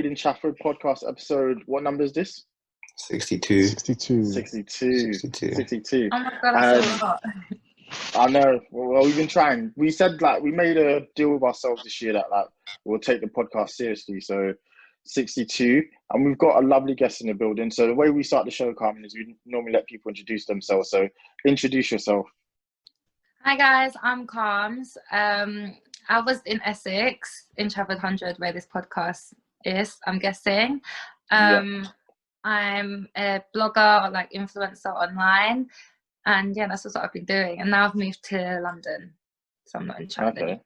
Made in Chafford podcast episode. What number is this? 62. 62. Oh my God, that's a lot. I know. Well, we've been trying. We said we made a deal with ourselves this year that we'll take the podcast seriously. So 62, and we've got a lovely guest in the building. So the way we start the show, Carmen, is we normally let people introduce themselves. So introduce yourself. Hi guys, I'm Carms. I was in Essex, in Chafford 100, where this podcast is, I'm guessing. I'm a blogger or influencer online, and yeah, that's what I've been doing. And now I've moved to London, so I'm not in Chafford anymore.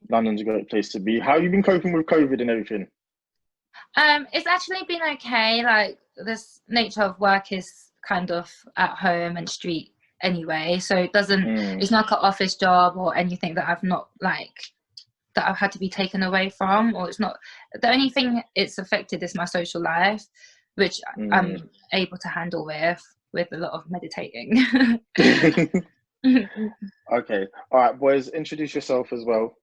London's a great place to be. How have you been coping with COVID and everything? It's actually been okay. This nature of work is kind of at home and street anyway, so it doesn't it's not an office job or anything that I've not that I've had to be taken away from, or it's not. The only thing it's affected is my social life, which I'm able to handle with a lot of meditating. Okay, all right, boys, introduce yourself as well.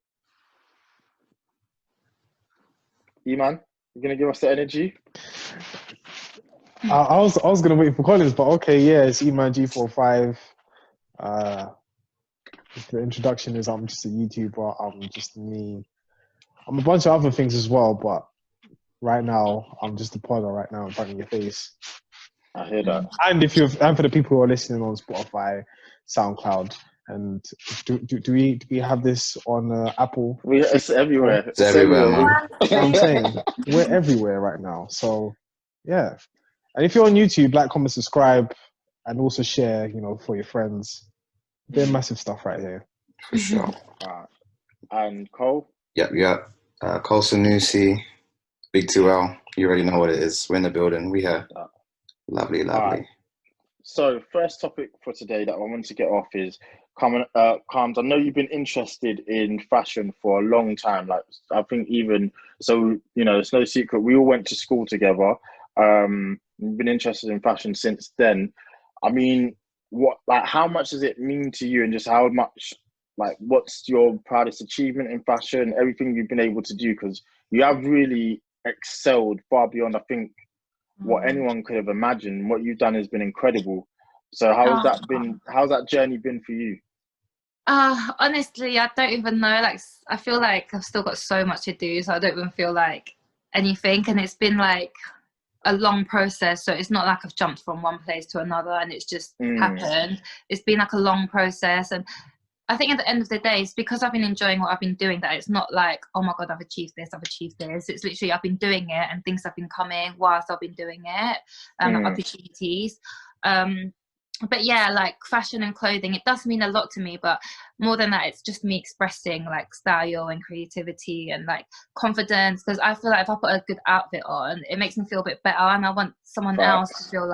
Eman, you're gonna give us the energy? I was gonna wait for Collins, but okay, yeah, it's Eman G45. The introduction is I'm just a YouTuber. I'm a bunch of other things as well, but right now I'm just a podder right now in front of your face. I hear that. And for the people who are listening on Spotify, SoundCloud, and do we have this on Apple? It's everywhere. It's everywhere, man. I'm saying we're everywhere right now. So yeah, and if you're on YouTube, like, comment, subscribe, and also share. For your friends. They're massive stuff right here. For sure. And Cole? Yep. Cole Sanusi, Big 2L. You already know what it is. We're in the building. We here. Lovely. So first topic for today that I wanted to get off is Carms. I know you've been interested in fashion for a long time. I think even so, it's no secret. We all went to school together. You've been interested in fashion since then. I mean, how much does it mean to you, and just how much, what's your proudest achievement in fashion? Everything you've been able to do, because you have really excelled far beyond, I think, what anyone could have imagined. What you've done has been incredible. So how's that journey been for you? Honestly, I don't even know. I feel like I've still got so much to do, so I don't even feel like anything. And it's been a long process, so it's not like I've jumped from one place to another and it's just happened. It's been a long process, and I think at the end of the day, it's because I've been enjoying what I've been doing that it's not oh my God, I've achieved this. It's literally I've been doing it, and things have been coming whilst I've been doing it, opportunities. But yeah, fashion and clothing, it does mean a lot to me, but more than that, it's just me expressing style and creativity and confidence, because I feel if I put a good outfit on, it makes me feel a bit better, and I want someone else to feel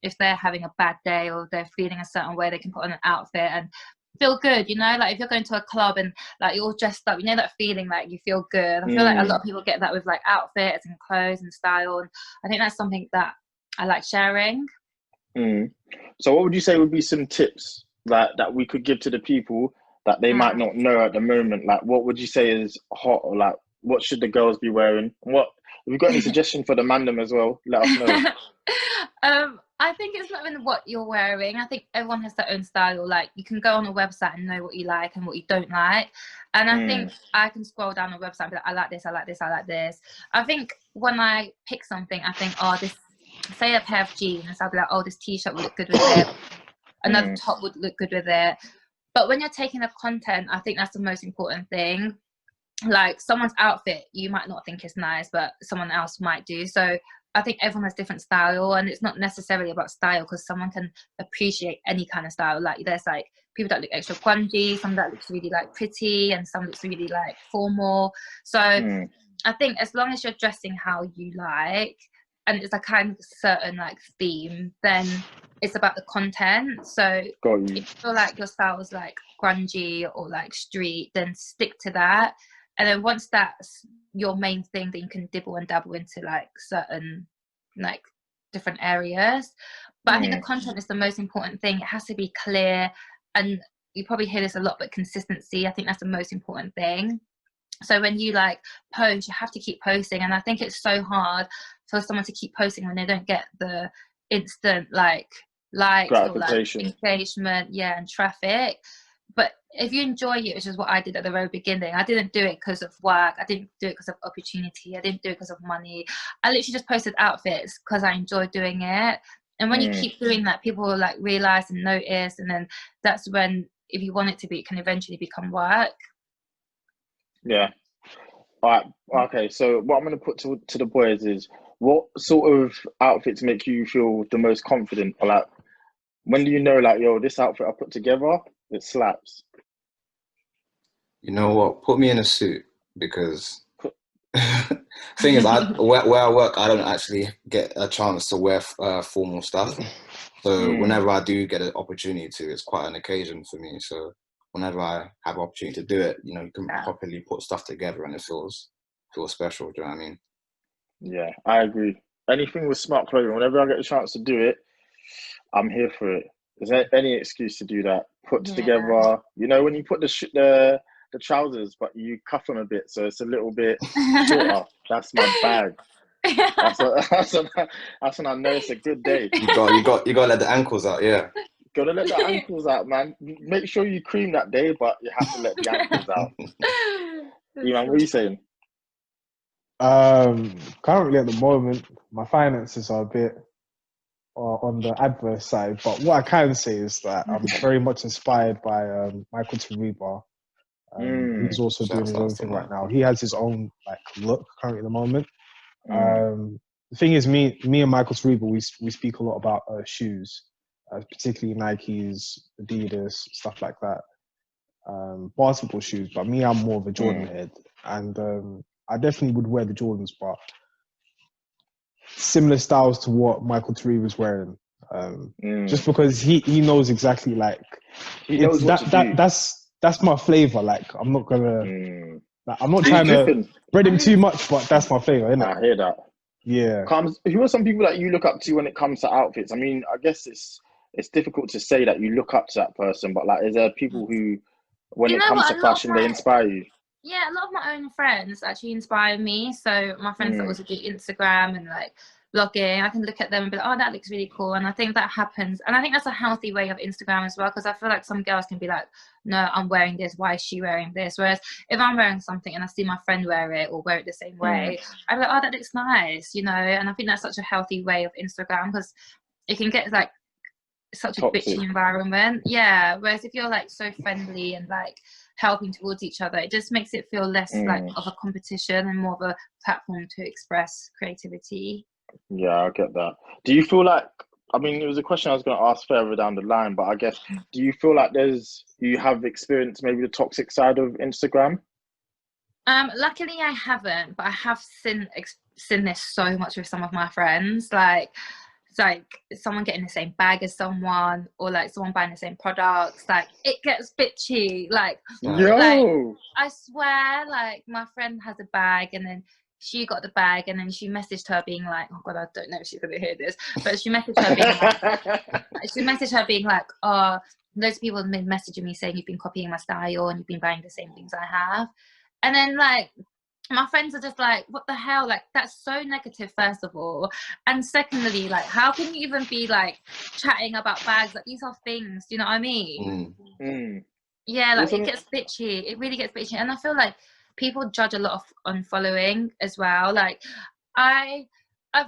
if they're having a bad day or they're feeling a certain way, they can put on an outfit and feel good, if you're going to a club and you're all dressed up, that feeling you feel good. I feel a lot of people get that with outfits and clothes and style, and I think that's something that I like sharing. So what would you say would be some tips that we could give to the people that they might not know at the moment? What would you say is hot, or what should the girls be wearing? If you've got any suggestion for the mandem as well, let us know. I think it's not even what you're wearing. I think everyone has their own style. You can go on a website and know what you like and what you don't like. And I think I can scroll down a website and be I like this, I like this, I like this. I think when I pick something, I think, say a pair of jeans, I'll be this t-shirt would look good with it. Another top would look good with it. But when you're taking the content, I think that's the most important thing. Someone's outfit, you might not think is nice, but someone else might do. So I think everyone has different style, and it's not necessarily about style, because someone can appreciate any kind of style. There's people that look extra grungy, some that looks really pretty, and some looks really formal. So I think as long as you're dressing how you like, and it's a kind of certain theme, then it's about the content. So if you feel your style is grungy or street, then stick to that. And then once that's your main thing, then you can dibble and dabble into certain different areas. But I think the content is the most important thing. It has to be clear, and you probably hear this a lot, but consistency, I think that's the most important thing. So when you like post, you have to keep posting, and I think it's so hard for someone to keep posting when they don't get the instant like likes or like engagement, and traffic. But if you enjoy it, which is what I did at the very beginning, I didn't do it because of work, I didn't do it because of opportunity, I didn't do it because of money. I literally just posted outfits because I enjoyed doing it. And when you keep doing that, people will like realize and notice, and then that's when, if you want it to be, it can eventually become work. Yeah. All right. Okay. So what I'm going to put to the boys is, what sort of outfits make you feel the most confident? Or like, when do you know, like, yo, this outfit I put together, it slaps? You know what? Put me in a suit, because thing is, where I work, I don't actually get a chance to wear formal stuff. So whenever I do get an opportunity to, it's quite an occasion for me. So whenever I have an opportunity to do it, you know, you can properly put stuff together and it feels special. Do you know what I mean? Yeah, I agree. Anything with smart clothing, whenever I get a chance to do it, I'm here for it. There's any excuse to do that. Put together, you know, when you put the trousers, but you cuff them a bit, so it's a little bit shorter. That's my bag. That's when I know it's a good day. You got to let the ankles out, yeah. Gotta let the ankles out, man. Make sure you cream that day, but you have to let the ankles out. Eman, what are you saying? Currently at the moment, my finances are a bit on the adverse side, but what I can say is that I'm very much inspired by Michael Tariba. He's also doing his own thing right now. He has his own like look currently at the moment. The thing is, me and Michael Tariba, we speak a lot about shoes, particularly Nikes, Adidas, stuff like that. Basketball shoes, but me, I'm more of a Jordan head, and I definitely would wear the Jordans, but similar styles to what Michael Tariba was wearing. Just because he knows exactly, like, he knows what to do. That's my flavor. Like, I'm not gonna, like, I'm not trying to spread him too much, but that's my flavor, isn't it? I hear that. Yeah. Carms, who are some people that you look up to when it comes to outfits? I mean, I guess it's difficult to say that you look up to that person, but like, is there people who, when it comes to fashion, they inspire you? Yeah, a lot of my own friends actually inspire me. So my friends that also do Instagram and like blogging, I can look at them and be like, oh, that looks really cool. And I think that happens. And I think that's a healthy way of Instagram as well, because I feel like some girls can be like, no, I'm wearing this. Why is she wearing this? Whereas if I'm wearing something and I see my friend wear it or wear it the same way, I'm like, oh, that looks nice, you know? And I think that's such a healthy way of Instagram, because it can get like such toxic. A bitchy environment. Yeah. Whereas if you're like so friendly and like helping towards each other, it just makes it feel less like of a competition and more of a platform to express creativity. Yeah, I get that. Do you feel like, I mean, it was a question I was going to ask further down the line, but I guess, do you feel like you have experienced maybe the toxic side of Instagram? Luckily I haven't, but I have seen this so much with some of my friends. Like, it's like someone getting the same bag as someone, or like someone buying the same products. Like, it gets bitchy. Like, like, I swear, like, my friend has a bag and then she got the bag and then she messaged her being like, oh god, I don't know if she's gonna hear this, but she messaged her being like, oh, loads of people have been messaging me saying you've been copying my style and you've been buying the same things I have. And then like my friends are just like, what the hell? Like, that's so negative, first of all. And secondly, like, how can you even be like chatting about bags? Like, these are things, do you know what I mean? Yeah, like, it gets bitchy. It really gets bitchy. And I feel like people judge a lot on following as well. Like, I've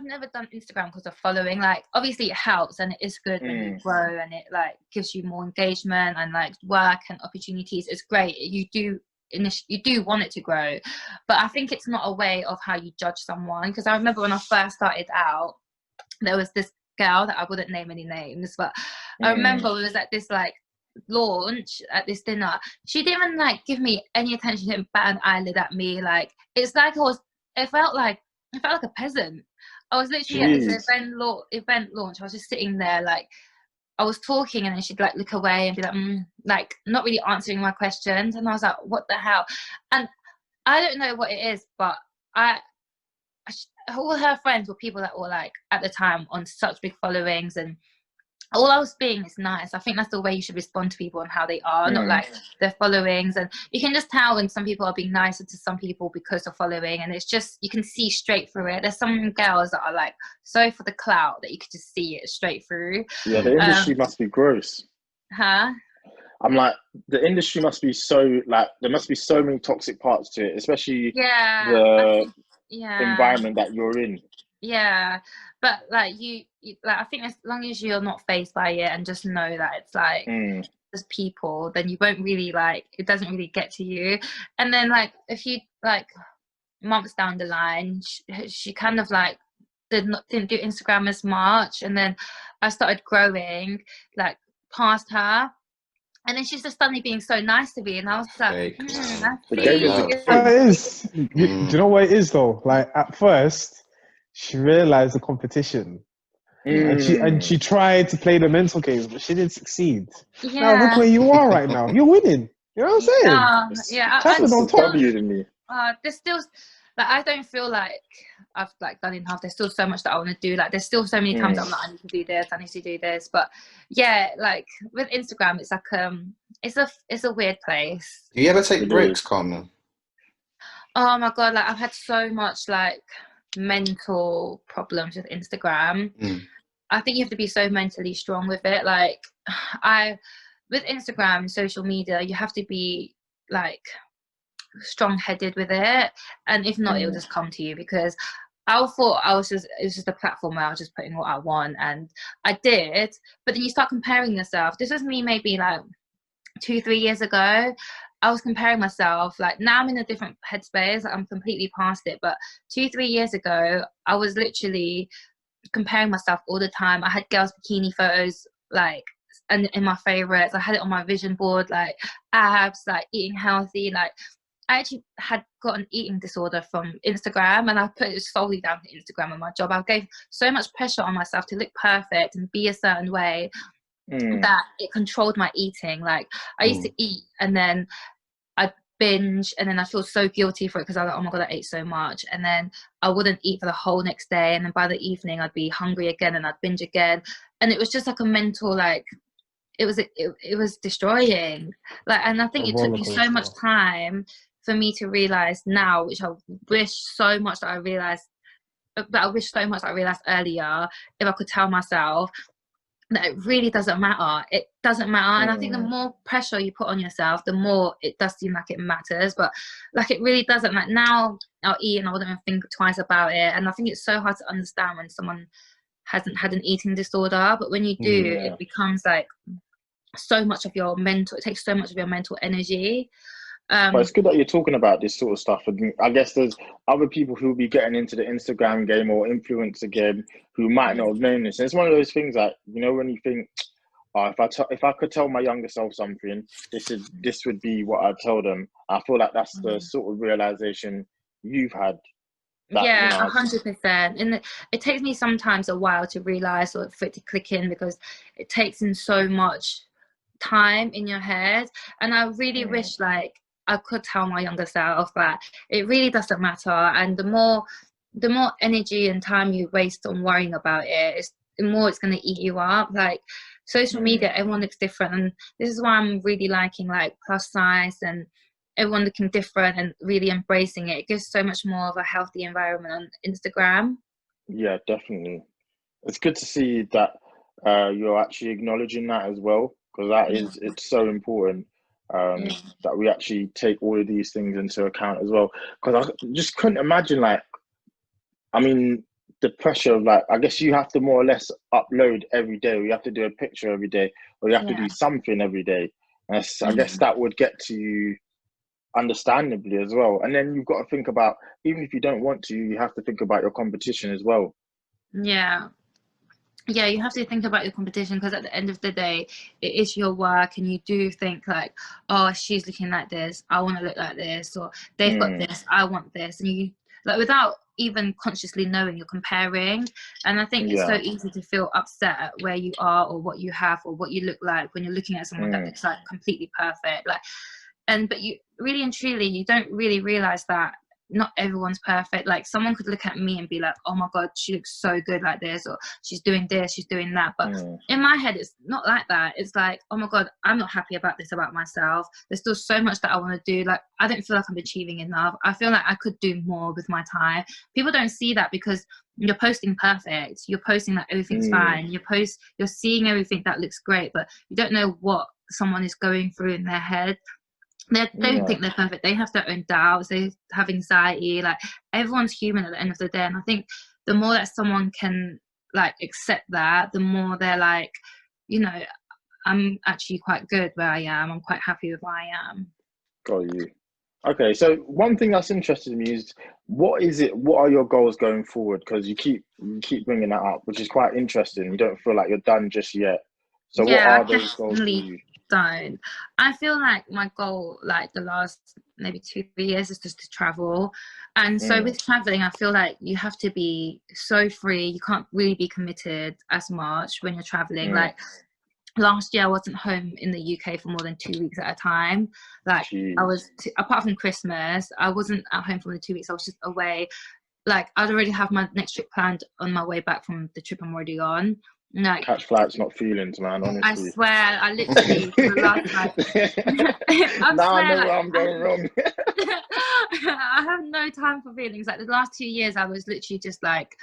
never done Instagram because of following. Like, obviously it helps and it is good when you grow and it like gives you more engagement and like work and opportunities. It's great. You do want it to grow, but I think it's not a way of how you judge someone. Because I remember when I first started out, there was this girl that I wouldn't name any names, but I remember it was at this like launch at this dinner. She didn't even like give me any attention. She didn't bat an eyelid at me. Like, it's like it felt like a peasant. I was literally at this event launch. I was just sitting there, like, I was talking and then she'd like look away and be like, like not really answering my questions. And I was like, what the hell? And I don't know what it is, but all her friends were people that were like at the time on such big followings and all I was being is nice. I think that's the way you should respond to people and how they are, not like their followings. And you can just tell when some people are being nicer to some people because of following, and it's just, you can see straight through it. There's some girls that are like so for the clout that you could just see it straight through. Yeah, the industry must be gross. Huh? I'm like, the industry must be so, like, there must be so many toxic parts to it, especially the environment that you're in. Yeah, but like you like, I think as long as you're not phased by it and just know that it's like just people, then you won't really like, it doesn't really get to you. And then like if you like months down the line, she kind of like didn't do Instagram as much, and then I started growing like past her. And then she's just suddenly being so nice to me, and I was like, the game is a What it is. Do you know what it is though? Like at first, she realized the competition, and she tried to play the mental games, but she didn't succeed. yeah. Now look where you are right now. You're winning. You know what I'm saying? Yeah. Chafford on top. Than me. There's still like, I don't feel like I've like done enough. There's still so much that I want to do. Like there's still so many times I'm like, I need to do this, I need to do this. But yeah, like with Instagram, it's like it's a weird place. Do you ever take breaks, Carmen? Oh my god, like I've had so much like mental problems with Instagram. I think you have to be so mentally strong with it. Like with Instagram, social media, you have to be like strong-headed with it, and if not, it'll just come to you. Because I thought it was just a platform where I was just putting what I want, and I did. But then you start comparing yourself. This was me maybe like 2-3 years ago. I was comparing myself. Like now I'm in a different headspace. I'm completely past it. But 2-3 years ago, I was literally comparing myself all the time. I had girls' bikini photos like and in my favorites. I had it on my vision board, like abs, like eating healthy. Like I actually had got an eating disorder from Instagram, and I put it solely down to Instagram and my job. I gave so much pressure on myself to look perfect and be a certain way that it controlled my eating. Like I used to eat and then I'd binge, and then I feel so guilty for it because I was like, oh my god, I ate so much. And then I wouldn't eat for the whole next day, and then by the evening I'd be hungry again and I'd binge again. And it was just like a mental, like it was destroying. Like, and I think it took me so much time for me to realize now, which I wish so much that I realized earlier, if I could tell myself that it really doesn't matter. It doesn't matter. And I think the more pressure you put on yourself, the more it does seem like it matters. But like it really doesn't. Like now I'll eat and I wouldn't even think twice about it. And I think it's so hard to understand when someone hasn't had an eating disorder. But when you do, it becomes like so much of your mental, it takes so much of your mental energy. But it's good that you're talking about this sort of stuff. And I guess there's other people who will be getting into the Instagram game or influencer game who might not have known this. And it's one of those things that, you know, when you think, oh, if I could tell my younger self something, this would be what I'd tell them. I feel like that's the sort of realization you've had. Yeah, 100%. And it takes me sometimes a while to realize or for it to click in, because it takes in so much time in your head. And I really wish like I could tell my younger self that it really doesn't matter, and the more energy and time you waste on worrying about it, the more it's going to eat you up. Like social media, everyone looks different, and this is why I'm really liking like plus size and everyone looking different and really embracing it. It gives so much more of a healthy environment on Instagram. Yeah, definitely. It's good to see that you're actually acknowledging that as well, because it's so important. That we actually take all of these things into account as well, because I just couldn't imagine, like, I mean, the pressure of, like, I guess you have to more or less upload every day, or you have to do a picture every day, or you have to do something every day, and I guess that would get to you understandably as well. And then you've got to think about, even if you don't want to, you have to think about your competition as well. Yeah, you have to think about your competition, because at the end of the day, it is your work, and you do think like, oh, she's looking like this, I want to look like this, or they've got this, I want this, and you like, without even consciously knowing, you're comparing. And I think it's so easy to feel upset at where you are or what you have or what you look like when you're looking at someone that looks like completely perfect. Like, but you really and truly, you don't really realize that not everyone's perfect. Like someone could look at me and be like, oh my God, she looks so good like this, or she's doing this, she's doing that. But in my head, it's not like that. It's like, oh my God, I'm not happy about this about myself. There's still so much that I want to do. Like, I don't feel like I'm achieving enough. I feel like I could do more with my time. People don't see that because you're posting perfect. You're posting that everything's fine. You're seeing everything that looks great, but you don't know what someone is going through in their head. They don't think they're perfect. They have their own doubts. They have anxiety. Like, everyone's human at the end of the day. And I think the more that someone can like accept that, the more they're like, you know, I'm actually quite good where I am. I'm quite happy with where I am. Got you. Okay, so one thing that's interested me is what are your goals going forward? Because you keep bringing that up, which is quite interesting. You don't feel like you're done just yet. So what are those goals for you? Don't. I feel like my goal, like the last maybe 2-3 years, is just to travel. And so with traveling, I feel like you have to be so free. You can't really be committed as much when you're traveling. Like last year, I wasn't home in the UK for more than 2 weeks at a time. Like I was, apart from Christmas, I wasn't at home for more than 2 weeks. I was just away. Like I'd already have my next trip planned on my way back from the trip I'm already on. No, catch flights, not feelings, man. Honestly, I swear, I literally for the last like. Now I know where I'm going wrong. I have no time for feelings. Like the last 2 years, I was literally just like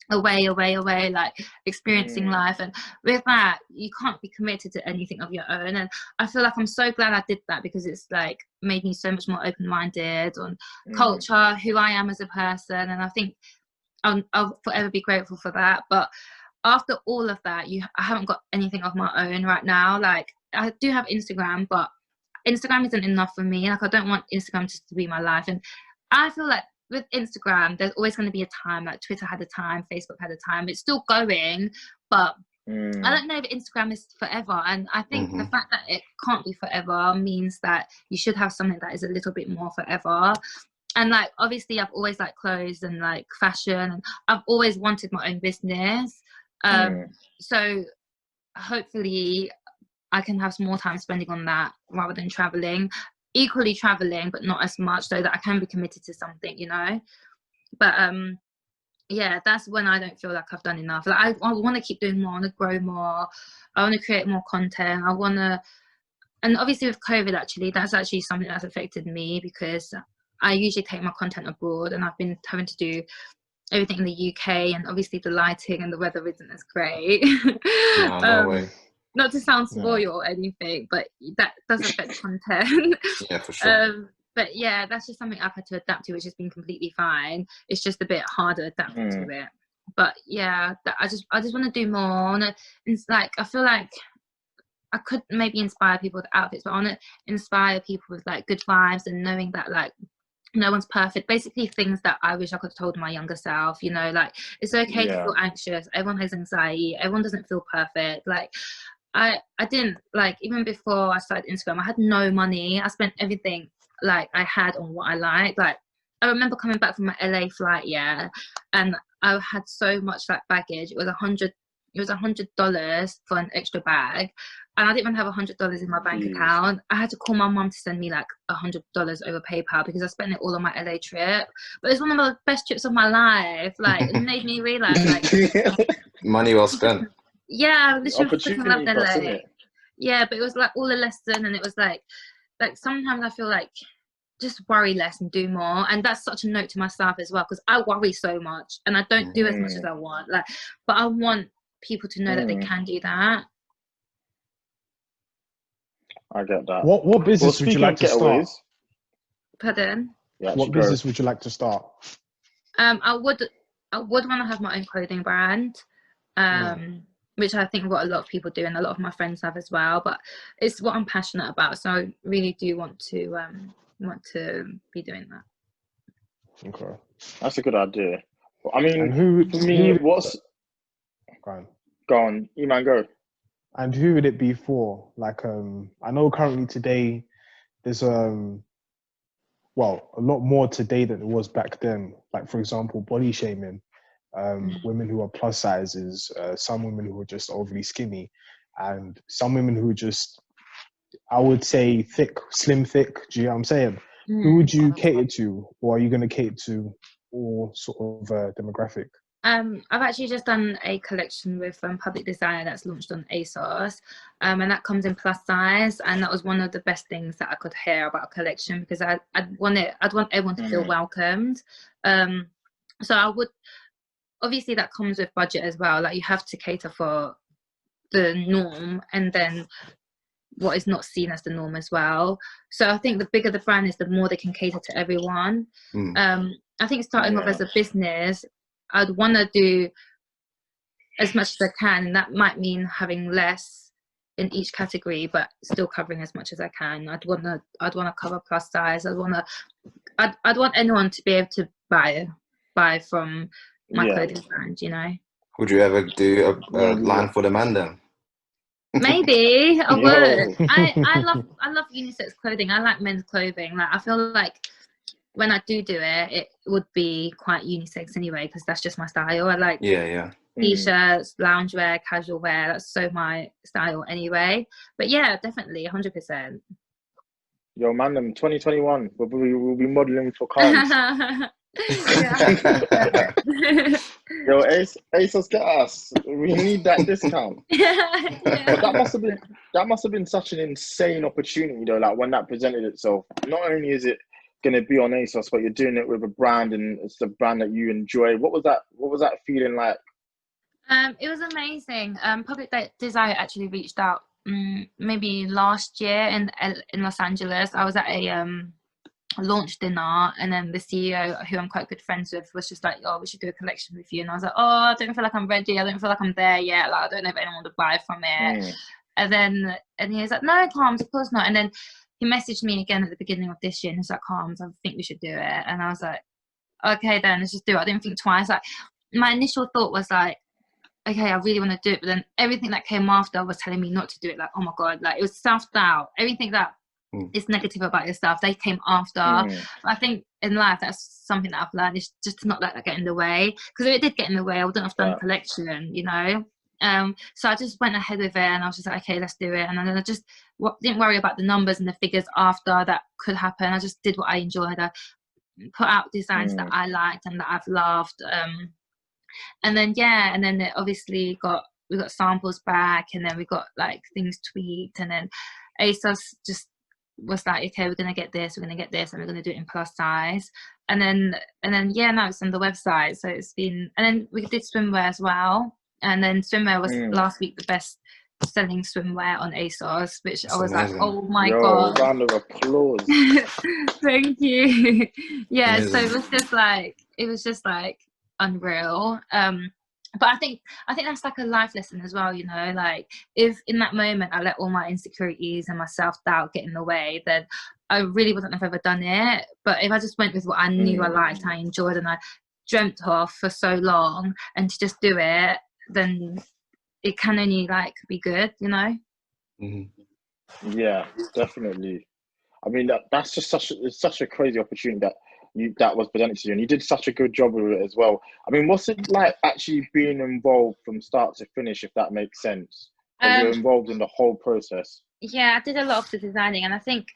away, like experiencing life. And with that, you can't be committed to anything of your own. And I feel like I'm so glad I did that, because it's like made me so much more open-minded on culture, who I am as a person. And I think I'll forever be grateful for that. But after all of that, I haven't got anything of my own right now. Like I do have Instagram, but Instagram isn't enough for me. Like I don't want Instagram just to be my life. And I feel like with Instagram, there's always going to be a time. Like Twitter had a time, Facebook had a time. It's still going, but I don't know if Instagram is forever. And I think the fact that it can't be forever means that you should have something that is a little bit more forever. And like obviously I've always liked clothes and like fashion, and I've always wanted my own business. So hopefully I can have some more time spending on that rather than traveling, equally traveling, but not as much, so that I can be committed to something, you know. But yeah, that's when I don't feel like I've done enough. Like I want to keep doing more, I want to grow more, I want to create more content, I want to. And obviously with COVID, actually that's actually something that's affected me, because I usually take my content abroad, and I've been having to do everything in the UK, and obviously the lighting and the weather isn't as great. No way. Not to sound spoiled or anything, but that does affect content. Yeah, for sure. But yeah, that's just something I've had to adapt to, which has been completely fine. It's just a bit harder adapting to it. But yeah, I just want to do more. It's like I feel like I could maybe inspire people with outfits, but I want to inspire people with like good vibes and knowing that like no one's perfect. Basically things that I wish I could have told my younger self, you know, like it's okay to feel anxious. Everyone has anxiety. Everyone doesn't feel perfect. Like I didn't, like, even before I started Instagram, I had no money. I spent everything like I had on what I liked. Like I remember coming back from my LA flight, and I had so much like baggage. It was $100 for an extra bag, and I didn't even have $100 in my bank account. I had to call my mum to send me like $100 over PayPal, because I spent it all on my LA trip. But it's one of the best trips of my life. Like it made me realize, like, money well spent. Yeah, I literally freaking loved LA. It? Yeah, but it was like all a lesson, and it was like sometimes I feel like just worry less and do more. And that's such a note to myself as well, because I worry so much and I don't do as much as I want. Like, but I want people to know that they can do that. I get that. What business would you like to start? Pardon? Yeah, what business would you like to start? I would want to have my own clothing brand, which I think what a lot of people do, and a lot of my friends have as well. But it's what I'm passionate about, so I really do want to be doing that. Okay, that's a good idea. I mean, Go on, Eman, go. And who would it be for? Like, I know currently today there's a lot more today than it was back then. Like, for example, body shaming, women who are plus sizes, some women who are just overly skinny, and some women who are just, I would say, slim thick. Do you know what I'm saying? who would you cater to, or are you going to cater to all sort of demographic? I've actually just done a collection with Public Design that's launched on ASOS, and that comes in plus size, and that was one of the best things that I could hear about a collection, because I'd want everyone to feel welcomed. So I would, obviously that comes with budget as well, like you have to cater for the norm and then what is not seen as the norm as well. So I think the bigger the brand is, the more they can cater to everyone. I think starting off as a business, I'd want to do as much as I can, and that might mean having less in each category, but still covering as much as I can. I'd want to cover plus size. I'd want anyone to be able to buy from my clothing brand, you know. Would you ever do a line for the man then? Maybe I would. I love unisex clothing. I like men's clothing. Like I feel like when I do it, it would be quite unisex anyway, because that's just my style. I like t-shirts, loungewear, casual wear. That's so my style anyway. But yeah, definitely 100%. Yo, man, 2021, we'll be modelling for Carms. Yo, ASOS, get us. We need that discount. But that must have been such an insane opportunity though. Like when that presented itself, not only is it going to be on ASOS, but you're doing it with a brand, and it's the brand that you enjoy. What was that feeling like? It was amazing. Public Desire actually reached out maybe last year in Los Angeles. I was at a launch dinner, and then the CEO, who I'm quite good friends with, was just like, oh, we should do a collection with you. And I was like, oh, I don't feel like I'm ready. I don't feel like I'm there yet. Like I don't know if anyone would buy from it. And he was like, no, Carms, of course not. And then he messaged me again at the beginning of this year, and he's like, Carms, I think we should do it. And I was like, okay, then let's just do it. I didn't think twice. Like my initial thought was like, okay, I really want to do it, but then everything that came after was telling me not to do it. Like, oh my god, like it was self-doubt. Everything that is negative about yourself, they came after. I think in life that's something that I've learned, is just to not let that get in the way, because if it did get in the way, I wouldn't have done a collection, you know. So I just went ahead with it, and I was just like, okay, let's do it. And then I just didn't worry about the numbers and the figures after that could happen. I just did what I enjoyed. I put out designs that I liked and that I've loved. And then it obviously we got samples back, and then we got like things tweaked, and then ASOS just was like, okay, we're gonna get this, and we're gonna do it in plus size. And then now it's on the website. So it's been, and then we did swimwear as well. And then swimwear was last week the best selling swimwear on ASOS, which I was amazing. Like, oh my god! Round of applause. Thank you. Yeah, amazing. So it was just like unreal. But I think that's like a life lesson as well, you know, like if in that moment I let all my insecurities and my self-doubt get in the way, then I really wouldn't have ever done it. But if I just went with what I knew I liked, I enjoyed, and I dreamt of for so long, and to just do it, then it can only like be good, you know. Yeah, definitely. I mean, that's just such a crazy opportunity that was presented to you, and you did such a good job with it as well. I mean, what's it like actually being involved from start to finish, if that makes sense? You're involved in the whole process. Yeah, I did a lot of the designing, and I think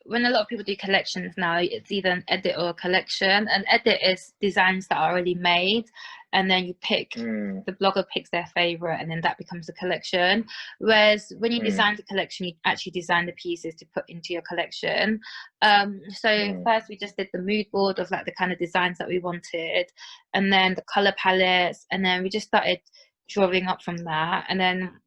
when a lot of people do collections now, it's either an edit or a collection. An edit is designs that are already made, and then you pick, the blogger picks their favorite, and then that becomes a collection. Whereas when you design the collection, you actually design the pieces to put into your collection. So first we just did the mood board of like the kind of designs that we wanted, and then the color palettes, and then we just started drawing up from that. And then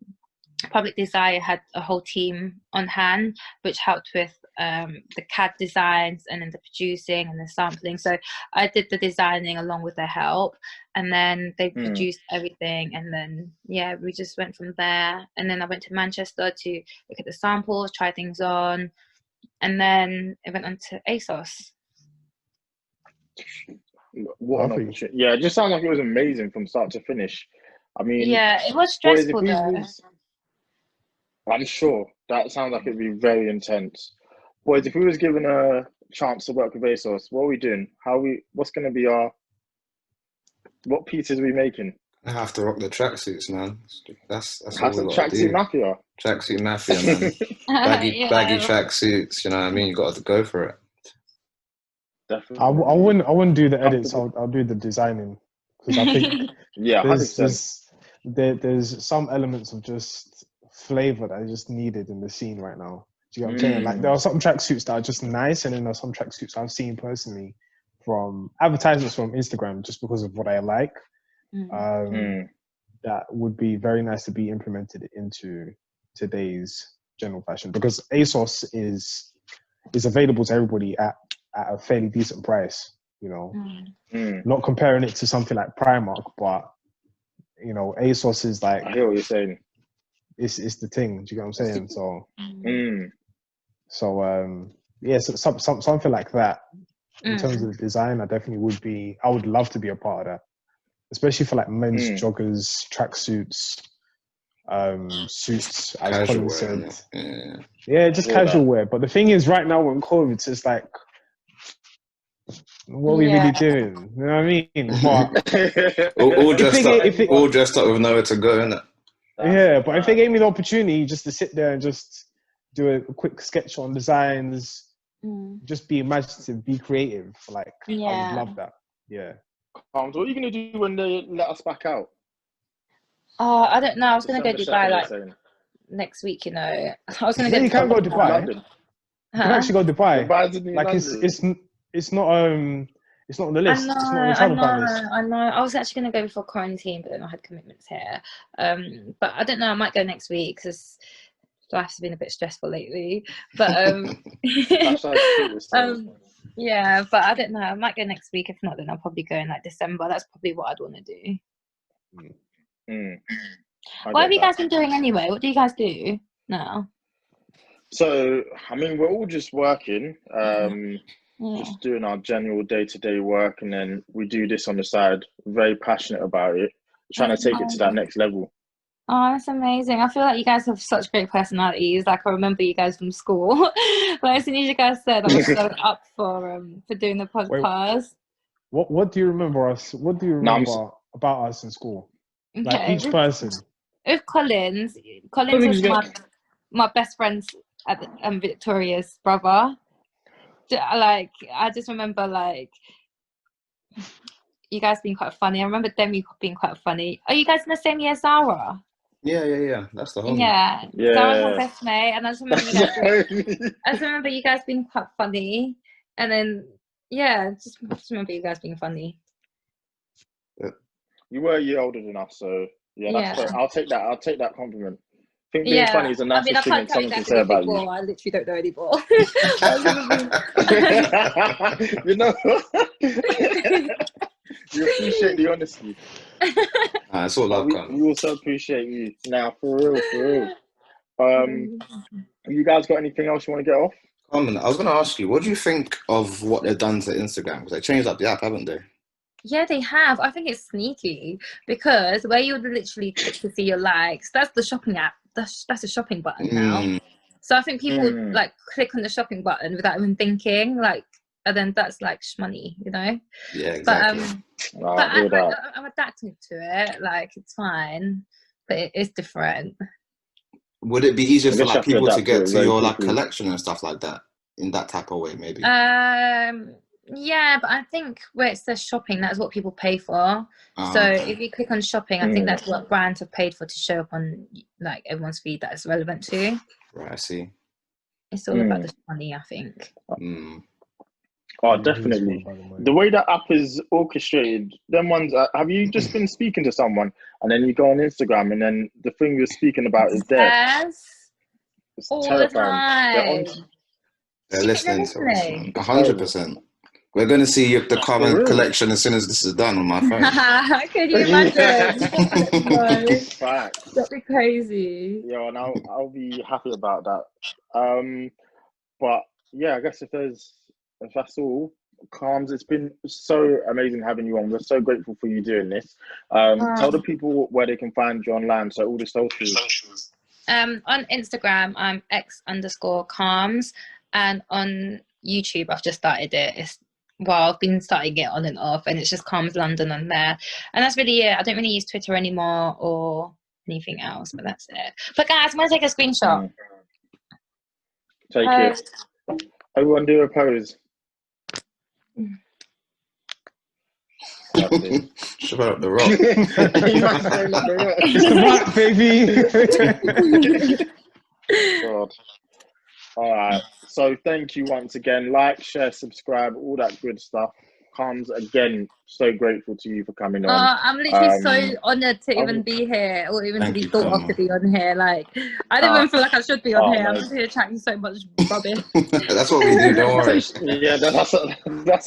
Public Desire had a whole team on hand, which helped with the CAD designs, and then the producing and the sampling. So I did the designing along with their help, and then they produced everything, and then we just went from there. And then I went to Manchester to look at the samples, try things on, and then it went on to ASOS. What an opportunity. Yeah, it just sounds like it was amazing from start to finish. I mean, it was stressful though. I'm sure that sounds like it'd be very intense. Boys, if we was given a chance to work with ASOS, what are we doing? What's going to be what pieces are we making? I have to rock the tracksuits, man. That's all we got to do. Tracksuit mafia. Tracksuit mafia, man. Baggy tracksuits, you know what I mean? You got to go for it. Definitely. I wouldn't do the edits. Comfortable. I'll do the designing, because I think Yeah, 100%. there's some elements of just flavor that are just needed in the scene right now. Do you get what I'm saying? Like, there are some tracksuits that are just nice, and then there are some tracksuits I've seen personally from advertisements from Instagram just because of what I like. That would be very nice to be implemented into today's general fashion, because ASOS is available to everybody at a fairly decent price. You know, not comparing it to something like Primark, but you know, ASOS is like, I hear what you're saying. It's the thing. Do you get what I'm saying? So yeah, so something like that. In terms of the design, I would love to be a part of that, especially for like men's joggers, tracksuits, suits, as Casual Colin wear, said. Yeah, just casual wear. But the thing is, right now when COVID, it's just like, what are we really doing? You know what I mean? But all dressed up with nowhere to go, innit? Yeah, but if they gave me the opportunity just to sit there and just do a quick sketch on designs, just be imaginative, be creative, like, I would love that. Yeah. Carms, what are you going to do when they let us back out? I don't know. I was going to go Dubai like next week, you know. I was going to go. You can't go Dubai. London. You can actually go Dubai. Like, London. it's not on the list. It's not on the travel ban list. I know. I was actually going to go before quarantine, but then I had commitments here. But I don't know. I might go next week because life's been a bit stressful lately. But yeah. But I don't know. I might go next week. If not, then I'll probably go in like December. That's probably what I'd want to do. What have you guys been doing anyway? What do you guys do now? So, I mean, we're all just working. Just doing our general day-to-day work, and then we do this on the side. Very passionate about it, trying to take it to that next level. Oh, that's amazing. I feel like you guys have such great personalities. Like, I remember you guys from school. Like, as soon as you guys said, I was so up for doing the podcast. Wait, what do you remember about us in school? Okay. Like, each person. With Collins was my best friend's Victoria's brother. Like, I just remember, like, you guys being quite funny. I remember Demi being quite funny. Are you guys in the same year as Zara? Yeah. That's the whole. Yeah. Zara's my best mate, and I just remember you guys being quite funny, and then just remember you guys being funny. You were a year older than us, so that's I'll take that compliment. I think being funny is the nicest thing someone can say about you. I literally don't know anymore. You know, you appreciate the honesty. It's all love, we also appreciate you. Now, for real. You guys got anything else you want to get off? Carmen, I was going to ask you, what do you think of what they've done to Instagram? Because they changed up the app, haven't they? Yeah, they have. I think it's sneaky because where you would literally click to see your likes, that's the shopping app. That's a shopping button now. So I think people would like click on the shopping button without even thinking, like, and then that's like money, you know? Yeah, exactly. But I'm adapting to it. Like, it's fine, but it is different. Would it be easier for like people to get to your like collection and stuff like that in that type of way, maybe? Yeah, but I think where it says shopping, that's what people pay for. So if you click on shopping, I think that's what brands have paid for to show up on like everyone's feed that is relevant to. Right, I see. It's all about the money, I think. Oh, definitely. The way that app is orchestrated, them ones. Have you just been speaking to someone and then you go on Instagram and then the thing you're speaking about is there? Yes. It's all terrifying. The time. They're listening to us, 100%. We're going to see the Carmen collection as soon as this is done on my phone. Can you imagine? No. Fact. That'd be crazy. Yeah, and I'll be happy about that. But yeah, I guess if that's all, Carms, it's been so amazing having you on. We're so grateful for you doing this. Tell the people where they can find you online, so all the socials. On Instagram, I'm x_Carms, and on YouTube, I've just started it. I've been starting it on and off, and it's just Carms London on there. And that's really it. I don't really use Twitter anymore or anything else, but that's it. But guys, I'm going to take a screenshot. Take it. Everyone do a pose. exactly. Straight up the rock. Eman's straight up the rock. It's the rock, baby. God. All right. So thank you once again. Like, share, subscribe, all that good stuff. Carms, again, so grateful to you for coming on. I'm literally so honoured to even be here, or even to Thank be you, thought of Carmen. to be on here. Like, I don't even feel like I should be on here. no. I'm just here chatting so much rubbish. That's what we do, don't worry. Yeah, that's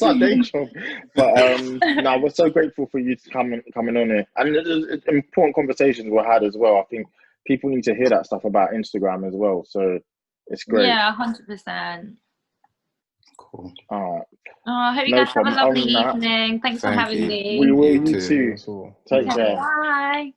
our day job. But no, we're so grateful for you to coming on here. And it's important conversations were had as well. I think people need to hear that stuff about Instagram as well. So it's great. Yeah, 100%. Cool. All right. I hope you No guys have a problem. lovely On that, evening. Thanks for Thank having you. me. We will, You you too. too. Take care. Bye.